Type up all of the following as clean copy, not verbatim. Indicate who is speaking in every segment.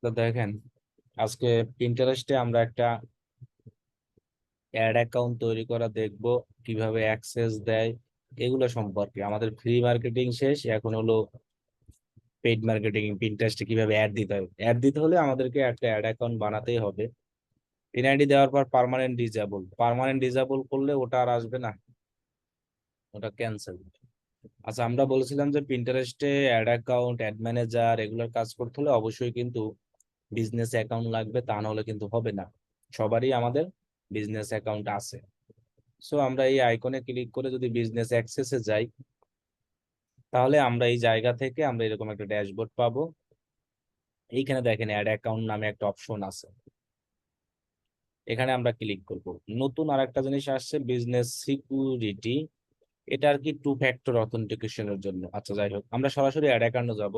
Speaker 1: তো দেখেন, আজকে পিন্টারেস্টে আমরা একটা অ্যাড অ্যাকাউন্ট তৈরি করা দেখব, কিভাবে অ্যাক্সেস দেয় এগুলো সম্পর্কে। আমাদের ফ্রি মার্কেটিং শেষ, এখন হলো পেইড মার্কেটিং। পিন্টারেস্টে কিভাবে অ্যাড দিতে হবে, অ্যাড দিতে হলে আমাদেরকে একটা অ্যাড অ্যাকাউন্ট বানাতেই হবে। এনআইডি দেওয়ার পর পার্মানেন্ট ডিজেবল করলে ওটা আর আসবে না, ওটা ক্যান্সেল। আচ্ছা, আমরা বলেছিলাম যে পিন্টারেস্টে অ্যাড অ্যাকাউন্ট, অ্যাড ম্যানেজার এগুলোর কাজ করতে হলে অবশ্যই কিন্তু বিজনেস অ্যাকাউন্ট লাগবে, তা না হলে কিন্তু হবে না। সবারই আমাদের বিজনেস অ্যাকাউন্ট আছে। সো আমরা এই আইকনে ক্লিক করে যদি বিজনেস অ্যাক্সেসে যাই, তাহলে আমরা এই জায়গা থেকে আমরা এরকম একটা ড্যাশবোর্ড পাবো। এইখানে দেখেন অ্যাড অ্যাকাউন্ট নামে একটা অপশন আছে, এখানে আমরা ক্লিক করব। নতুন আর একটা জিনিস আসছে, বিজনেস সিকিউরিটি। এটা আর কি 2 ফ্যাক্টর অথেন্টিকেশনের জন্য। আচ্ছা, যাই হোক, আমরা সরাসরি অ্যাড অ্যাকাউন্টে যাব।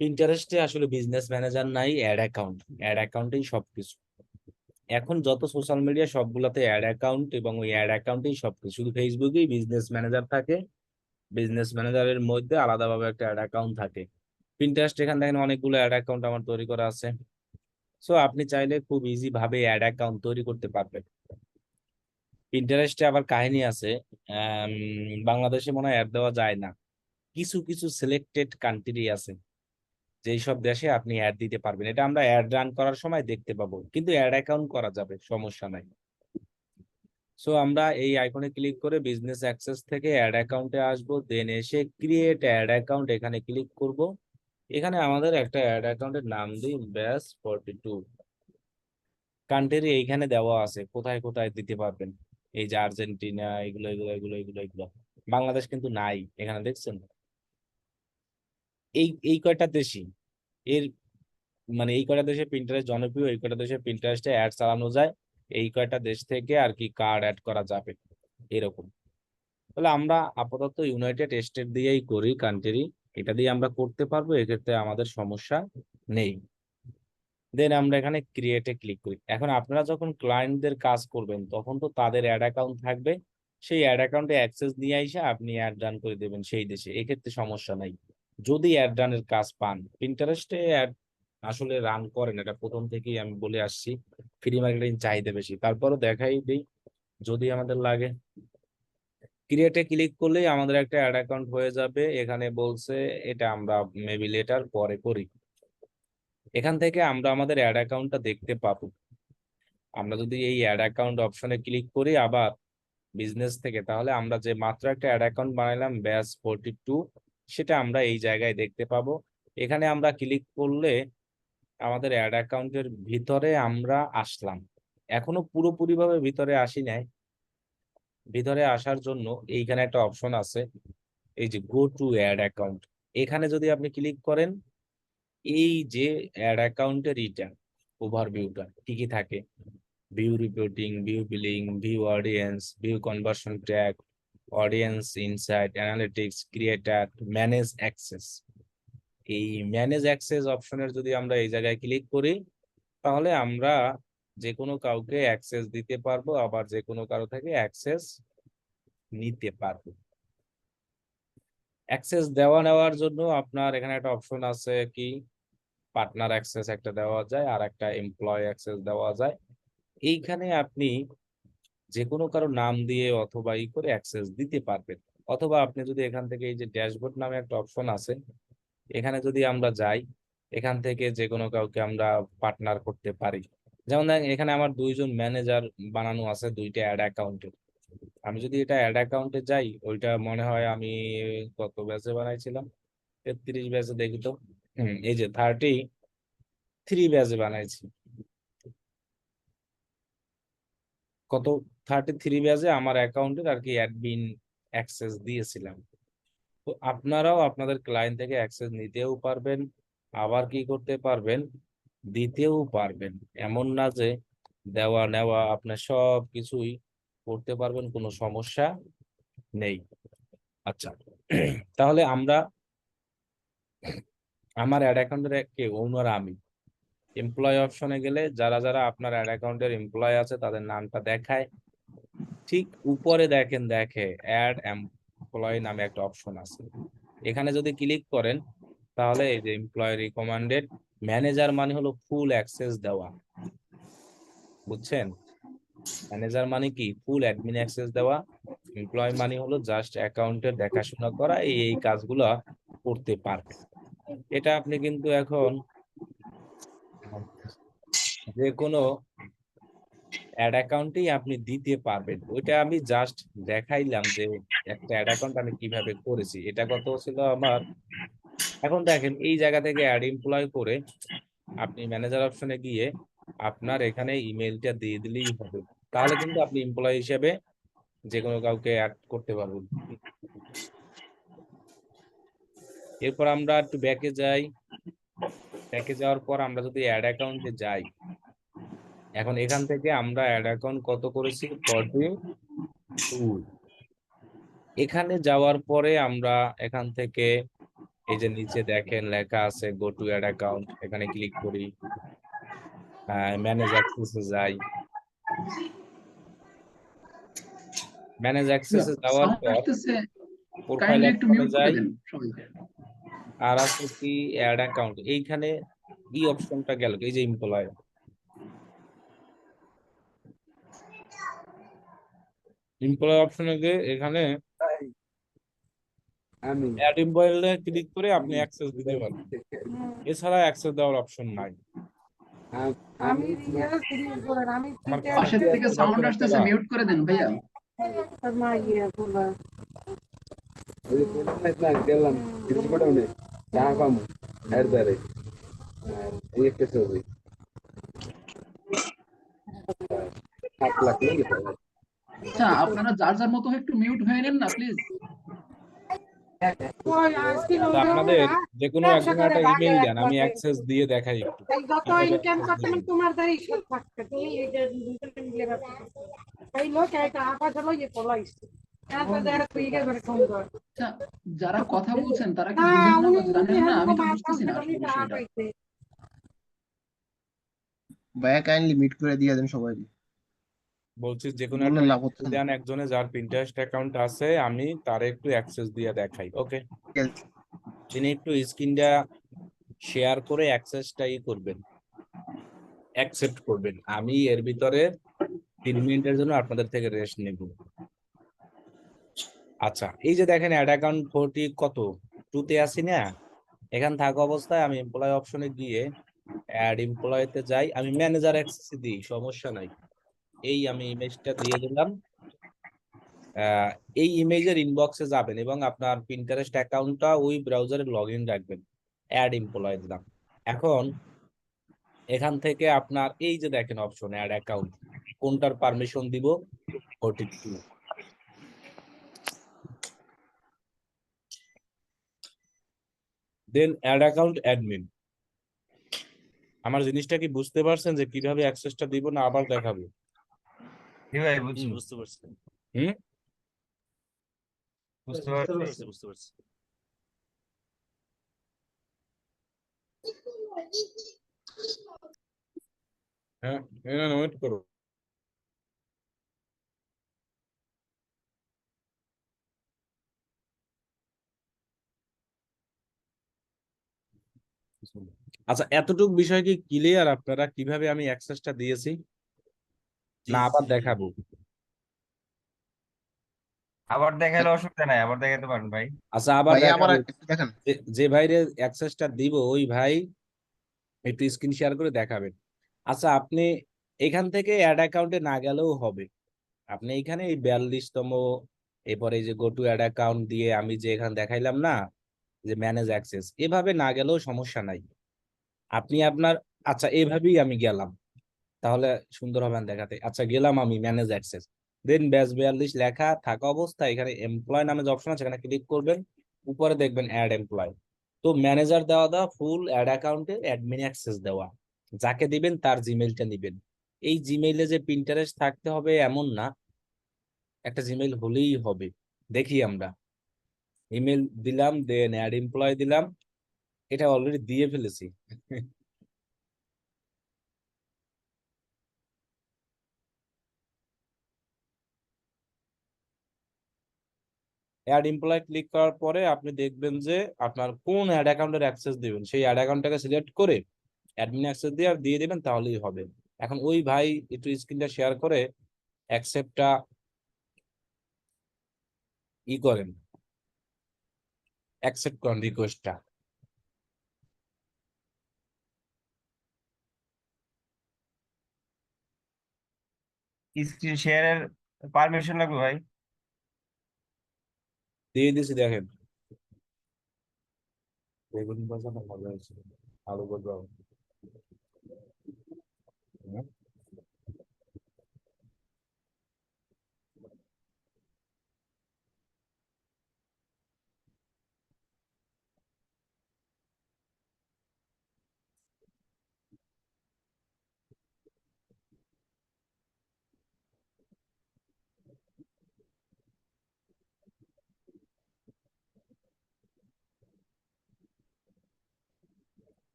Speaker 1: পিন্টারেস্টে আসলে বিজনেস ম্যানেজার নাই, অ্যাড অ্যাকাউন্ট। অ্যাড অ্যাকাউন্টেই সবকিছু। এখন যত সোশ্যাল মিডিয়া সবগুলাতে অ্যাড অ্যাকাউন্ট, এবং ওই অ্যাড অ্যাকাউন্টেই সবকিছু। শুধু ফেসবুকেই বিজনেস ম্যানেজার থাকে, বিজনেস ম্যানেজারের মধ্যে আলাদাভাবে একটা অ্যাড অ্যাকাউন্ট থাকে। পিন্টারেস্ট, এখানে দেখেন অনেকগুলো অ্যাড অ্যাকাউন্ট আমার তৈরি করা আছে। সো আপনি চাইলে খুব ইজি ভাবে অ্যাড অ্যাকাউন্ট তৈরি করতে পারবেন। পিন্টারেস্টে আবার কাহিনী আছে। বাংলাদেশে মনে হয় অ্যাড দেওয়া যায় না, কিছু কিছু সিলেক্টেড কান্ট্রি আছে যেই সব দেশে আপনি অ্যাড দিতে পারবেন। এটা আমরা অ্যাড রান করার সময় দেখতে পাবো, কিন্তু অ্যাড অ্যাকাউন্ট করা যাবে, সমস্যা নাই। সো আমরা এই আইকনে ক্লিক করে বিজনেস অ্যাক্সেস থেকে অ্যাড অ্যাকাউন্টে আসবো, দেন এসে ক্রিয়েট অ্যাড অ্যাকাউন্ট এখানে ক্লিক করব। এখানে আমাদের একটা অ্যাড অ্যাকাউন্টের নাম দিই, ব্যাস 42। কান্ট্রি এইখানে দেওয়া আছে, কোথায় কোথায় দিতে পারবেন। এই যে আর্জেন্টিনা, এগুলো এগুলো এগুলো এগুলো এগুলো। বাংলাদেশ কিন্তু নাই এখানে, দেখছেন? এই এই কয়টা দেশই এর, মানে এই কয়টা দেশে প্রিন্টারেস্ট জনপ্রিয়, এই কয়টা দেশে প্রিন্টারেস্টে অ্যাড চালানো যায়, এই কয়টা দেশ থেকে আর কি কার্ড অ্যাড করা যাবে, এরকম। তাহলে আমরা আপাতত ইউনাইটেড স্টেট দিয়েই করি, কান্ট্রি। এটা দিয়ে আমরা করতে পারবো, এক্ষেত্রে আমাদের সমস্যা নেই। দেন আমরা এখানে ক্রিয়েটে ক্লিক করি। এখন আপনারা যখন ক্লায়েন্টদের কাজ করবেন, তখন তো তাদের অ্যাড অ্যাকাউন্ট থাকবে। সেই অ্যাড অ্যাকাউন্টে অ্যাক্সেস নিয়ে এসে আপনি অ্যাড রান করে দেবেন সেই দেশে, এক্ষেত্রে সমস্যা নাই। যদি অ্যাড রানের কাজ পান, পিন্টারেস্টে অ্যাড আসলে রান করেন, এটা প্রথম থেকেই আমি বলে আসছি। ফ্রি মার্কেটিং চাহিদা বেশি, তারপরও দেখাই দিই যদি আমাদের লাগে। ক্রিয়েটে ক্লিক করলেই আমাদের একটা অ্যাড অ্যাকাউন্ট হয়ে যাবে। এখানে বলছে এটা আমরা মেবি লেটার পরে করি। এখান থেকে আমরা আমাদের অ্যাড অ্যাকাউন্টটা দেখতে পাবো। আমরা যদি এই অ্যাড অ্যাকাউন্ট অপশনে ক্লিক করি আবার বিজনেস থেকে, তাহলে আমরা যে মাত্র একটা অ্যাড অ্যাকাউন্ট বানাইলাম ব্যাস 42, সেটা আমরা এই জায়গায় দেখতে পাবো। এখানে আমরা ক্লিক করলে আমাদের অ্যাড অ্যাকাউন্টের ভিতরে আমরা আসলাম। এখনো পুরোপুরি ভাবে ভিতরে আসি নাই। ভিতরে আসার জন্য এইখানে একটা অপশন আছে, এই যে গো টু অ্যাড অ্যাকাউন্ট। এখানে যদি আপনি ক্লিক করেন, এই যে অ্যাড অ্যাকাউন্টের ওভারভিউটা কি কি থাকে, view reporting, view billing, view audience, view conversion track, audience insight, analytics, creator, manage access. এই ম্যানেজ অ্যাক্সেস অপশনের যদি আমরা এই জায়গায় ক্লিক করি, তাহলে আমরা যে কোনো কাউকে অ্যাক্সেস দিতে পারবো, আবার যে কোনো কারো থেকে অ্যাক্সেস নিতে পারবো। অ্যাক্সেস দেওয়া নেওয়ার জন্য আপনার এখানে একটা অপশন আছে, কি পার্টনার অ্যাক্সেস একটা দেওয়া যায়, আর একটা এমপ্লয় অ্যাক্সেস দেওয়া যায়। এইখানে আপনি যে কোনো কারো নাম দিয়ে অথবা ই করে অ্যাক্সেস দিতে পারবেন। অথবা আপনি যদি এখান থেকে এই যে ড্যাশবোর্ড নামে একটা অপশন আছে, এখানে যদি আমরা যাই, এখান থেকে যে কোনো কাউকে আমরা পার্টনার করতে পারি। যেমন দেখেন, এখানে আমার 2জন ম্যানেজার বানানো আছে 2টা অ্যাড অ্যাকাউন্টে। আমি যদি এটা অ্যাড অ্যাকাউন্টে যাই, ওইটা মনে হয় আমি কত ব্যাচে বানাইছিলাম, 33 ব্যাচে, দেখি তো। এই যে 33 ব্যাচে বানাইছি। কত, 33 ব্যাচে আমার অ্যাকাউন্টের আর কি অ্যাডমিন অ্যাক্সেস দিয়েছিলাম। তো আপনারাও আপনাদের ক্লায়েন্ট থেকে অ্যাক্সেস নিতেও পারবেন, আবার কি করতে পারবেন, দিতেও পারবেন। এমন না যে দেওয়া নেওয়া, আপনার সব কিছুই করতে পারবেন, কোনো সমস্যা নেই। আচ্ছা, তাহলে আমরা, আমার অ্যাড অ্যাকাউন্টের কে ওনার আমি। এমপ্লয় অপশনে গেলে যারা যারা আপনার অ্যাড অ্যাকাউন্টের এমপ্লয় আছে তাদের নামটা দেখায়। ঠিক উপরে দেখেন, দেখে অ্যাড এমপ্লয় নামে একটা অপশন আছে। এখানে যদি ক্লিক করেন, তাহলে এই যে এমপ্লয় রিকমান্ডেড, ম্যানেজার মানে হলো ফুল অ্যাক্সেস দেওয়া, বুঝছেন? ম্যানেজার মানে কি? ফুল অ্যাডমিন অ্যাক্সেস দেওয়া। এমপ্লয় মানে হলো জাস্ট অ্যাকাউন্টের দেখাশোনা করা, এই কাজগুলো করতে পারবে। এটা আপনি কিন্তু এখন যে কোনো অ্যাড অ্যাকাউন্টেই আপনি দিতে পারবেন। ওইটা আমি জাস্ট দেখাইলাম যে একটা অ্যাড অ্যাকাউন্ট আমি কিভাবে করেছি। এটা কত ছিল আমার। এখন দেখেন এই জায়গা থেকে অ্যাড এমপ্লয় করে আপনি ম্যানেজার অপশনে গিয়ে আপনার এখানে ইমেলটা দিয়ে দিলেই হবে। তাহলে কিন্তু আপনি এমপ্লয় হিসেবে যে কোনো কাউকে অ্যাড করতে পারবেন। এরপর আমরা একটু ব্যাকে যাই। ব্যাকে যাওয়ার পর আমরা যদি অ্যাড অ্যাকাউন্টে যাই, এখন এখান থেকে আমরা অ্যাড অ্যাকাউন্ট কত করেছি? 42। এখানে যাওয়ার পরে আমরা এখান থেকে এই যে নিচে দেখেন লেখা আছে গো টু অ্যাড অ্যাকাউন্ট, এখানে ক্লিক করি, ম্যানেজ অ্যাক্সেসে যাই। ম্যানেজ অ্যাক্সেসে যাওয়ার
Speaker 2: সাউন্ড
Speaker 1: পর
Speaker 2: আসতেছে,
Speaker 1: প্রোফাইল
Speaker 2: কাইন্ডলি একটু
Speaker 1: অপশনে
Speaker 2: মিউট করে
Speaker 1: যাই।
Speaker 2: দেন সবাইকে।
Speaker 1: আর আছে কি অ্যাড অ্যাকাউন্ট, এইখানে এই অপশনটা গেল, এই যে এমপ্লয়, এমপ্লয় অপশনে গিয়ে এখানে
Speaker 3: আমি
Speaker 1: অ্যাড এমপ্লয়ে ক্লিক করে আপনি অ্যাক্সেস দিতে পারবেন। এছাড়া অ্যাক্সেস দেওয়ার অপশন নাই।
Speaker 3: আমি
Speaker 1: আমার
Speaker 2: পাশের থেকে সাউন্ড আসতেছে, মিউট করে দেন ভাইয়া।
Speaker 3: গেলাম পটাউনে চা পামু এর দ্বারে এই একটা ছবি 7 লাখ লেগে যাবে।
Speaker 2: আচ্ছা, আপনারা যার যার মতো একটু মিউট হয়ে নেন না প্লিজ।
Speaker 1: তা আপনাদের যে কোনো একজন একটা ইমেল দেন, আমি অ্যাক্সেস দিয়ে দেখাই একটু
Speaker 4: যত
Speaker 1: কিভাবে
Speaker 4: ইনকাম
Speaker 1: access
Speaker 4: করতে
Speaker 1: দিবেন।
Speaker 4: তোমার দ্বারাই সব থাকবে। তুমি এই যে দুজন মিলে ব্যবসা করছো। এই লোক একটা আকাশ হলো ইয়ে পলাইছে। তারপর দেখা তুই গে ধরে কম কর।
Speaker 2: আচ্ছা, যারা কথা বলছেন তারা কি
Speaker 4: না
Speaker 2: বুঝেন না
Speaker 4: উনি
Speaker 2: বা জানেন না? আমি তো
Speaker 4: মাছ
Speaker 2: বুঝতেছি না আসলে
Speaker 4: তুমি টাকা
Speaker 2: বিষয়টা।
Speaker 4: পাইছে।
Speaker 5: ভাইয়া কাইন্ডলি মিট করে দিয়ে দেন সবাই,
Speaker 1: বলছি যে কোনো
Speaker 5: বললে
Speaker 1: একটা
Speaker 5: লাভ হচ্ছে না।
Speaker 1: দেন একজনে যার পিন্টারেস্ট অ্যাকাউন্ট আছে, আমি তার একটু অ্যাক্সেস দিয়ে দেখাই। ওকে, তিনি একটু স্ক্রিনটা শেয়ার করে অ্যাক্সেসটা করবেন, অ্যাকসেপ্ট করবেন। আমি এর ভিতরে 3 মিনিটের জন্য আপনাদের থেকে রেস্ট নেব। আচ্ছা, এই যে দেখেন অ্যাড অ্যাকাউন্ট 40 কত 2 তে আসি না, এখান থাকা অবস্থায় আমি এমপ্লয় অপশনে গিয়ে অ্যাড এমপ্লয়তে যাই, আমি ম্যানেজার অ্যাক্সেস দিই, সমস্যা নাই। এই আমি ইমেজটা দিয়ে দিলাম। আহ, এই ইমেজের ইনবক্সে যাবেন এবং আপনার পিন্টারেস্ট অ্যাকাউন্টটা ওই ব্রাউজারে লগ ইন রাখবেন। অ্যাড এমপ্লয় দিলাম। এখন এখান থেকে আপনার এই যে দেখেন অপশন অ্যাড অ্যাকাউন্ট, কোনটার পারমিশন দিব? 42। দেন অ্যাড অ্যাকাউন্ট অ্যাডমিন। আমার জিনিসটা কি বুঝতে পারছেন যে কিভাবে অ্যাক্সেসটা দিব, না আবার দেখাবো?
Speaker 6: ভাই বুঝছি,
Speaker 1: হুম।
Speaker 6: বুঝতে পারছি,
Speaker 1: হুম,
Speaker 6: বুঝতে পারছি, বুঝতে পারছি।
Speaker 1: হ্যাঁ, ওয়েট করো। আচ্ছা, এতটুকু বিষয় কি ক্লিয়ার আপনারা কিভাবে আমি অ্যাক্সেসটা দিয়েছি, না আবার দেখাবো?
Speaker 6: আবার দেখালে অসুবিধা নাই, আবার দেখাতে পারেন ভাই।
Speaker 1: আচ্ছা, আবার
Speaker 5: ভাইয়া আমার
Speaker 1: দেখাবো।
Speaker 5: একটু দেখেন।
Speaker 1: যে ভাইরে অ্যাক্সেসটা দিব ওই ভাই একটু স্ক্রিন শেয়ার করে দেখাবেন। আচ্ছা, আপনি এখান থেকে অ্যাড অ্যাকাউন্টে না গেলেও হবে। আপনি এখানে এই 42তম, এরপরে এই যে গো টু অ্যাড অ্যাকাউন্ট দিয়ে আমি যে এখানে দেখাইলাম না যে ম্যানেজ অ্যাক্সেস, এভাবে না গেলেও সমস্যা নাই। আপনি আপনার, আচ্ছা এভাবেই আমি গেলাম, তাহলে সুন্দর হবে না দেখাতে। আচ্ছা, গেলাম আমি ম্যানেজ অ্যাক্সেস, দেন ব্যাচ 42 লেখা থাকা অবস্থায় এখানে এমপ্লয় নামে যে অপশন আছে এখানে ক্লিক করবেন, উপরে দেখবেন অ্যাড এমপ্লয়। তো ম্যানেজার দেওয়া ফুল অ্যাড অ্যাকাউন্টে অ্যাডমিন অ্যাক্সেস দেওয়া, যাকে দিবেন তার জিমেইলটা নিবেন। এই জিমেইলে যে প্রিন্টারেস্ট থাকতে হবে এমন না, একটা জিমেইল হলেই হবে। দেখি আমরা ইমেল দিলাম, দেন অ্যাড এমপ্লয় দিলাম, এটা অলরেডি দিয়ে ফেলেছি। অ্যাড এমপ্লয় ক্লিক করার পরে আপনি দেখবেন যে আপনার কোন অ্যাড অ্যাকাউন্টের অ্যাক্সেস দিবেন, সেই অ্যাড অ্যাকাউন্টটাকে সিলেক্ট করে অ্যাডমিন অ্যাক্সেস দিয়ে আর দিয়ে দেবেন তাহলেই হবে। এখন ওই ভাই একটু স্ক্রিনটা শেয়ার করে অ্যাকসেপ্টটা করেন, অ্যাকসেপ্ট করেন রিকোয়েস্টটা।
Speaker 6: স্ক্রিন শেয়ারের পারমিশন লাগবে ভাই।
Speaker 1: দিয়ে দিছি দেখেন। বেগুন ভাজাটা মজা হয়েছে, আলু ভাজা।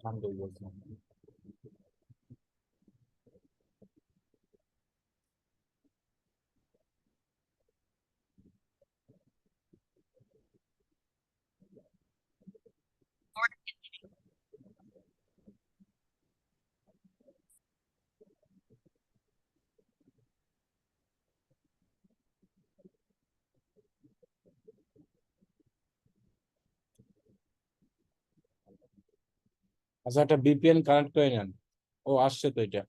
Speaker 1: ঠান্ডা হয়ে গেছে। আচ্ছা একটা ভিপিএন কানেক্ট করে নেন। ও আসছে তো এটা।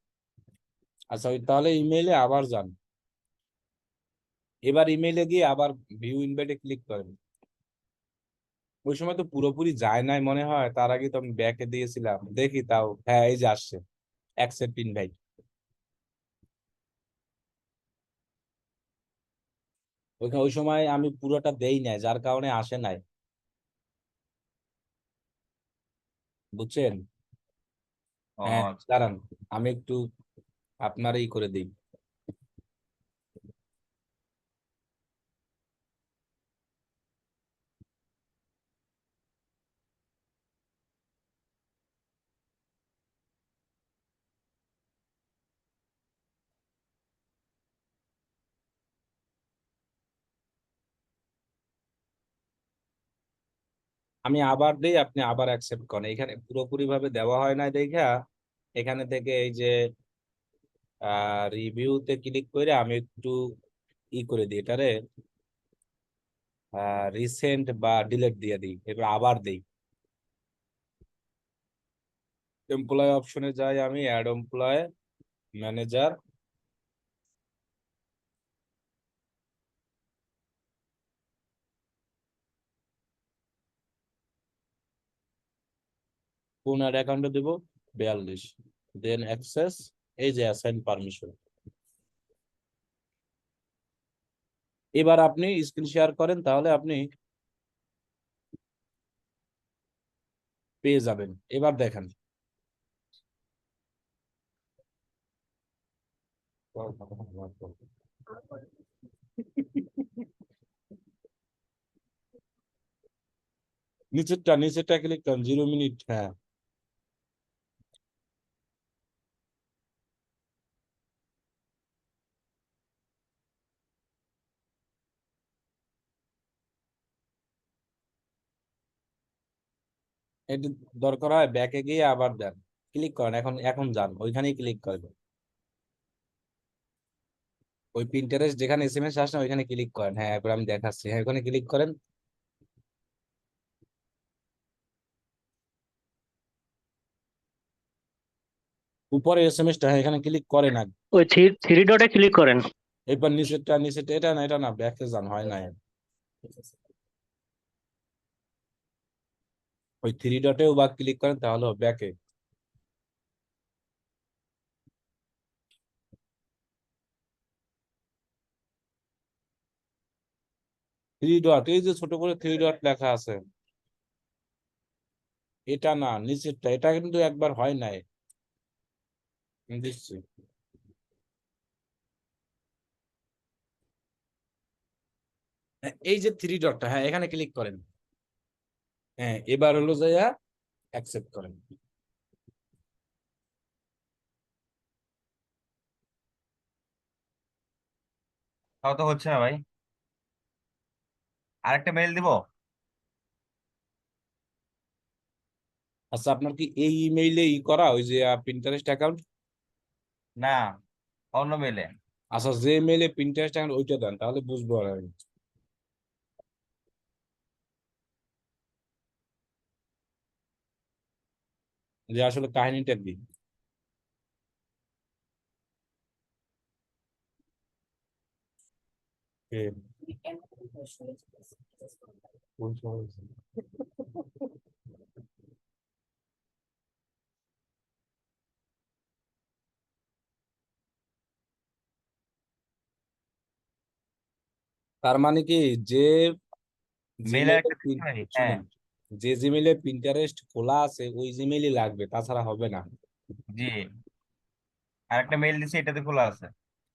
Speaker 1: আচ্ছা ওই তাহলে ইমেইলে আবার যান, এবার ইমেইলে গিয়ে আবার ভিউ ইনভাইটে ক্লিক করেন। ওই সময় তো পুরোপুরি যায় নাই মনে হয়, তার আগে তো আমি ব্যাকে দিয়েছিলাম, দেখি তাও হ্যাঁ এই যে আসছে অ্যাকসেপ্ট ইনভাইট। ওইখানে ওই সময় আমি পুরোটা দেই নাই যার কারণে আসে নাই, বুঝছেন?
Speaker 6: ও
Speaker 1: হ্যাঁ
Speaker 6: আচ্ছা।
Speaker 1: দাঁড়ান আমি একটু আপনার করে দিই। আমি আবার দেই, আপনি আবার অ্যাকসেপ্ট করেন। এখানে পুরোপুরি ভাবে দেওয়া হয় নাই দেখা এখানে থেকে এই যে রিভিউতে ক্লিক করে আমি একটু করে দিই এটারে, রিসেন্ট বা ডিলিট দিয়ে দিই, এবার আবার দিই। এমপ্লয় অপশনে যাই, আমি অ্যাড এমপ্লয় ম্যানেজার, কোন অ্যাড অ্যাকাউন্টে দেবো 42, দেন অ্যাক্সেস, এই যে অ্যাসাইন পারমিশন। এবার আপনি স্ক্রিন শেয়ার করেন তাহলে আপনি পেয়ে যাবেন। এবার দেখেন নিচেরটা ক্লিক করেন 0 মিনিট। হ্যাঁ এটা দরকার হয় ব্যাকে গিয়ে আবার দেন, ক্লিক করেন, এখন এখন যান ওইখানেই ক্লিক করেন। ওই প্রিন্টারেস্ট যেখানে এসএমএস আসে ওইখানে ক্লিক করেন। হ্যাঁ এবার আমি দেখাচ্ছি, হ্যাঁ ওখানে ক্লিক করেন। উপরে এসএমএসটা, হ্যাঁ এখানে ক্লিক করেন আগে।
Speaker 7: ওই থ্রি ডটে ক্লিক করেন।
Speaker 1: এবার নিচেরটা এটা না ব্যাকে যান, হয় না। ওই 3 ডটেও বা ক্লিক করেন তাহলে ব্যাকে। 3 ডট, এই যে ছোট করে 3 ডট লেখা আছে, এটা না নিচেরটা, এটা কিন্তু একবার হয় নাই, আমি দিচ্ছি। এই যে থ্রি ডটটা, হ্যাঁ এখানে ক্লিক করেন। হ্যাঁ এবার হলো যাইয়া অ্যাকসেপ্ট করেন।
Speaker 6: তাও তো হচ্ছে না ভাই, আরেকটা মেইল দিব।
Speaker 1: আচ্ছা আপনার কি এই ইমেইলে করা ওই যে পিন্টারেস্ট অ্যাকাউন্ট?
Speaker 6: না, অন্য মেইলে।
Speaker 1: আচ্ছা যে মেইলে পিন্টারেস্ট অ্যাকাউন্ট ওইটা দেন, তাহলে বুঝবো আর আমি। যে আসলে কাহিনীটা কি। এ, কোন সময়? তার মানে কি, যে
Speaker 6: মেইল
Speaker 1: জিমেইলে
Speaker 6: আরেকটা দিচ্ছি ভাই, হ্যাঁ।
Speaker 1: শুনেন, যে জিমেইলে পিন্টারেস্ট খোলা আছে ওই জিমেইলই লাগবে, তাছাড়া হবে না।
Speaker 6: জি, আরেকটা মেইল দিছি, এটাতে খোলা আছে।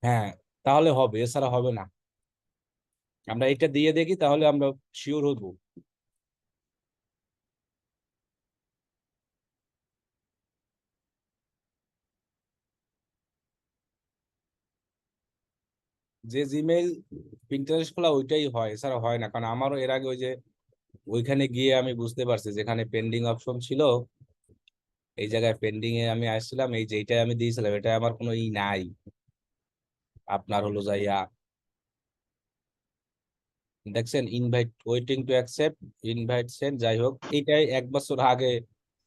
Speaker 1: হ্যাঁ তাহলে হবে, এছাড়া হবে না। আমরা এটা দিয়ে দেখি, তাহলে আমরা শিওর হবো। যে জিমেইল পিন্টারেস্ট খোলা ওইটাই হয়, এছাড়া হয় না। কারণ আমারও এর আগে ওই যে ওইখানে গিয়ে আমি বুঝতে পারছি, যেখানে পেন্ডিং অপশন ছিল, এই জায়গায় পেন্ডিং এ আমি আসছিলাম, এই যে এইটাই আমি দিয়েছিলাম, এটা আমার কোনো নাই। আপনার হলো যাইয়া দেখছেন invite waiting to accept, invite send, যাই হোক এইটাই 1 বছর আগে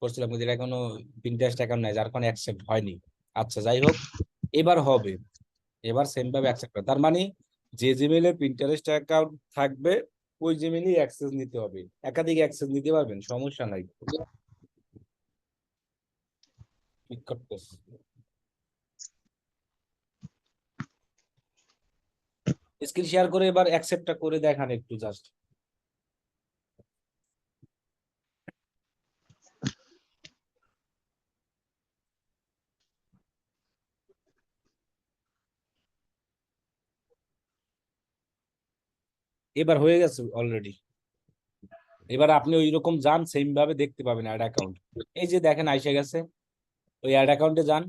Speaker 1: করছিলাম, যেটা কোনো পিন্টারেস্ট অ্যাকাউন্ট নাই, যার কোনো অ্যাকসেপ্ট হয়নি। আচ্ছা যাই হোক, এবার হবে। এবার সেম ভাবে অ্যাকসেপ্ট করে, তার মানে যে জিমেইলে পিন্টারেস্ট অ্যাকাউন্ট থাকবে ওই জিমেইলই অ্যাক্সেস নিতে হবে। একাধিক অ্যাক্সেস নিতে পারবেন, সমস্যা নাই। ক্লিক করতেছি। স্ক্রিন শেয়ার করে এবার অ্যাকসেপ্টটা করে দেখান একটু জাস্ট। এবার হয়ে গেছে অলরেডি। এবার আপনি ওই রকম যান, সেম ভাবে দেখতে পাবেন অ্যাড অ্যাকাউন্ট। এই যে দেখেন আইসে গেছে, ওই অ্যাড অ্যাকাউন্টে যান,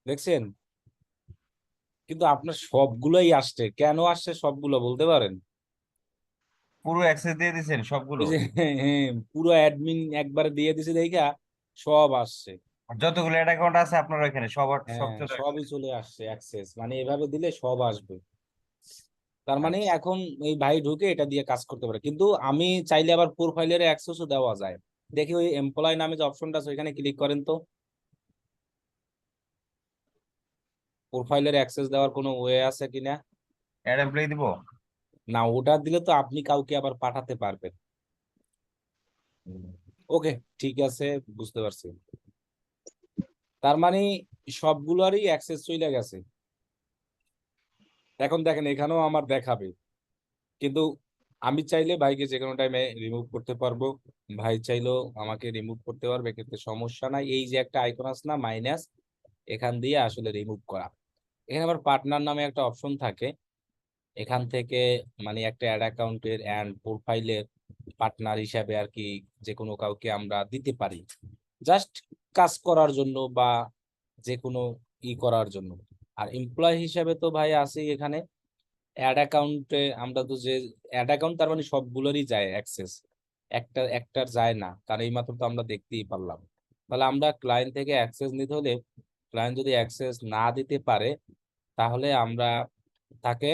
Speaker 1: দেখছেন? কিন্তু আপনার সবগুলোই আসছে, কেন আসছে সবগুলো বলতে পারেন?
Speaker 6: পুরো অ্যাক্সেস দিয়ে দিছেন সবগুলো?
Speaker 1: ওই যে হ্যাঁ, পুরো অ্যাডমিন একবারে দিয়ে দিছে দেখা সব আসছে।
Speaker 6: যতগুলো অ্যাড অ্যাকাউন্ট আছে আপনার ওখানে সব সব
Speaker 1: হ্যাঁ
Speaker 6: চলে আসছে।
Speaker 1: সবই চলে আসছে অ্যাক্সেস, মানে এভাবে দিলে সব আসবে। তার মানে
Speaker 6: আচ্ছা,
Speaker 1: এখন এই ভাই ঢুকে এটা দিয়ে কাজ করতে পারে, কিন্তু আমি চাইলে আবার প্রোফাইলের অ্যাক্সেসও দেওয়া যায়। দেখি ওই এমপ্লয় নামে যে অপশনটা আছে ওইখানে ক্লিক করেন তো। প্রোফাইলের অ্যাক্সেস দেওয়ার কোনো ওয়ে আছে কিনা?
Speaker 6: অ্যাড এমপ্লয়ি দিব।
Speaker 1: না, ওটা দিলে তো আপনি কাউকে আবার পাঠাতে পারবেন। ওকে, ঠিক আছে, বুঝতে পারছি। তার মানে সবগুলোরই অ্যাক্সেস চলে গেছে। এখন দেখেন এখানেও আমার দেখাবে, কিন্তু আমি চাইলে ভাইকে যে কোনো টাইমে রিমুভ করতে পারবো, ভাই চাইলেও আমাকে রিমুভ করতে পারবে, এক্ষেত্রে সমস্যা নাই। এই যে একটা আইকন আছে না মাইনাস, এখান দিয়ে আসলে রিমুভ করা। এখানে আবার পার্টনার নামে একটা অপশন থাকে, এখান থেকে মানে একটা অ্যাড অ্যাকাউন্টের অ্যান্ড প্রোফাইলের পার্টনার হিসাবে আর কি যে কোনো কাউকে আমরা দিতে পারি, জাস্ট কাজ করার জন্য বা যে কোনো করার জন্য। আর এমপ্লয় হিসাবে তো ভাই আছি এখানে। অ্যাড অ্যাকাউন্টে আমরা তো যে অ্যাড অ্যাকাউন্ট, তার মানে সবগুলোরই যায় অ্যাক্সেস, একটার যায় না, কারণ এই মাত্র তো আমরা দেখতেই পারলাম। তাহলে আমরা ক্লায়েন্ট থেকে অ্যাক্সেস নিতে হলে, ক্লায়েন্ট যদি অ্যাক্সেস না দিতে পারে, তাহলে আমরা তাকে